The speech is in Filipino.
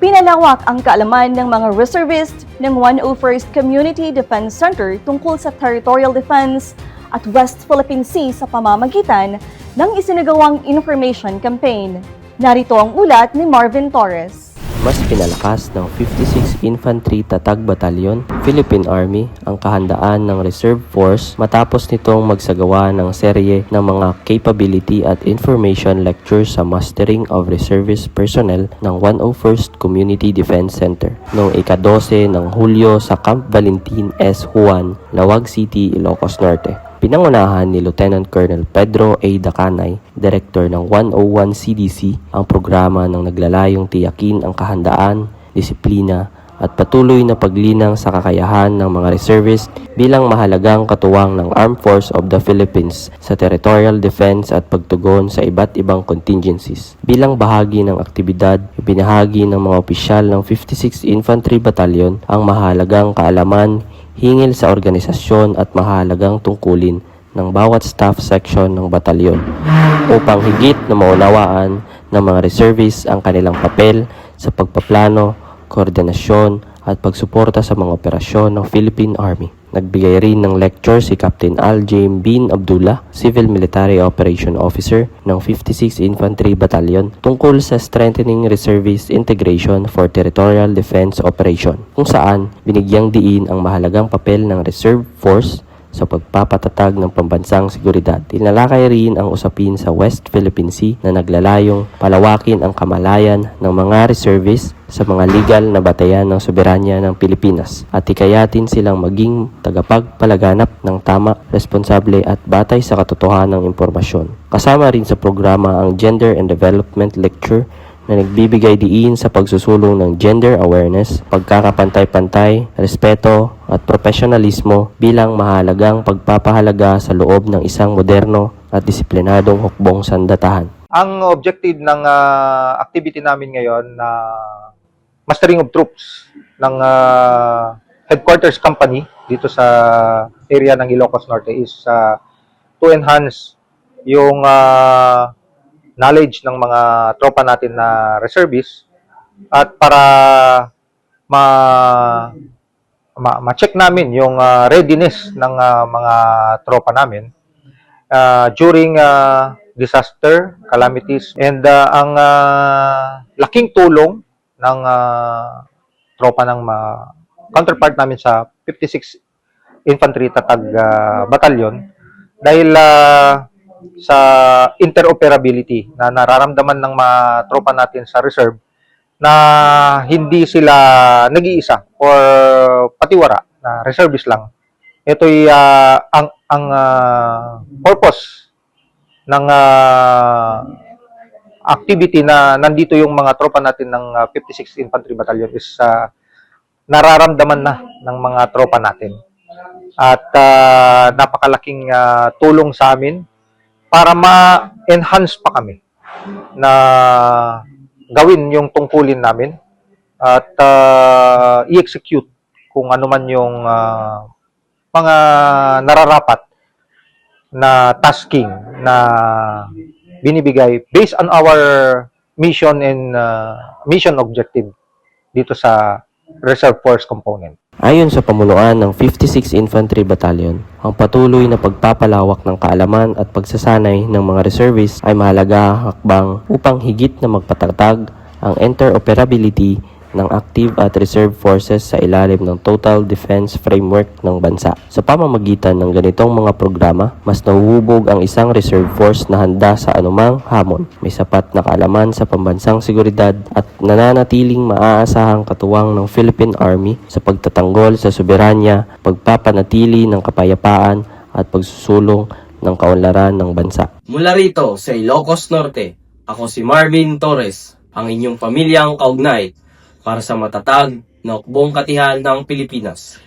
Pinalawak ang kaalaman ng mga reservist ng 101st Community Defense Center tungkol sa territorial defense at West Philippine Sea sa pamamagitan ng isinagawang information campaign. Narito ang ulat ni Marvin Torres. Mas pinalakas ng 56 Infantry Tatag Battalion, Philippine Army, ang kahandaan ng Reserve Force matapos nitong magsagawa ng serye ng mga capability at information lectures sa Mastering of Reservist Personnel ng 101st Community Defense Center noong ika-12 ng Hulyo sa Camp Valentin S. Juan, Lawag City, Ilocos Norte. Pinangunahan ni Lieutenant Colonel Pedro A. Dacanay, Director ng 101 CDC, ang programa ng naglalayong tiyakin ang kahandaan, disiplina at patuloy na paglinang sa kakayahan ng mga reservist bilang mahalagang katuwang ng Armed Force of the Philippines sa territorial defense at pagtugon sa iba't ibang contingencies. Bilang bahagi ng aktibidad, ibinahagi ng mga opisyal ng 56 Infantry Battalion ang mahalagang kaalaman hingil sa organisasyon at mahalagang tungkulin ng bawat staff section ng batalyon upang higit na maunawaan ng mga reservists ang kanilang papel sa pagpaplano, koordinasyon at pagsuporta sa mga operasyon ng Philippine Army. Nagbigay rin ng lecture si Captain Aljaim bin Abdullah, Civil Military Operation Officer ng 56 Infantry Battalion tungkol sa Strengthening Reservist Integration for Territorial Defense Operation, kung saan binigyang diin ang mahalagang papel ng Reserve Force sa pagpapatatag ng pambansang seguridad. Tinalakay rin ang usapin sa West Philippine Sea na naglalayong palawakin ang kamalayan ng mga reservists sa mga legal na batayan ng soberanya ng Pilipinas at hikayatin silang maging tagapagpalaganap ng tama, responsable at batay sa katotohanang impormasyon. Kasama rin sa programa ang Gender and Development Lecture na nagbibigay diin sa pagsusulong ng gender awareness, pagkakapantay-pantay, respeto at profesionalismo bilang mahalagang pagpapahalaga sa loob ng isang moderno at disiplinadong hukbong sandatahan. Ang objective ng activity namin ngayon na mastering of troops ng headquarters company dito sa area ng Ilocos Norte is to enhance yung knowledge ng mga tropa natin na reservists at para ma-check namin yung readiness ng mga tropa namin during disaster, calamities, and ang laking tulong ng tropa ng counterpart namin sa 56 Infantry Tatag Battalion dahil sa interoperability na nararamdaman ng mga tropa natin sa reserve na hindi sila nag-iisa or patiwara na reservist lang. Ito'y ang purpose ng activity na nandito yung mga tropa natin ng 56 Infantry Battalion is nararamdaman na ng mga tropa natin. At napakalaking tulong sa amin para ma-enhance pa kami na gawin yung tungkulin namin at i-execute kung ano man yung mga nararapat na tasking na binibigay based on our mission and mission objective dito sa Reserve Force component. Ayon sa pamunuan ng 56 Infantry Battalion, ang patuloy na pagpapalawak ng kaalaman at pagsasanay ng mga reservists ay mahalaga hakbang upang higit na magpatatag ang interoperability ng active at reserve forces sa ilalim ng Total Defense Framework ng bansa. Sa pamamagitan ng ganitong mga programa, mas nahuhubog ang isang reserve force na handa sa anumang hamon, may sapat na kaalaman sa pambansang seguridad at nananatiling maaasahang katuwang ng Philippine Army sa pagtatanggol sa soberanya, pagpapanatili ng kapayapaan at pagsusulong ng kaunlaran ng bansa. Mula rito sa Ilocos Norte, ako si Marvin Torres, ang inyong pamilyang kaugnay para sa matatag na hukbong katihan ng Pilipinas.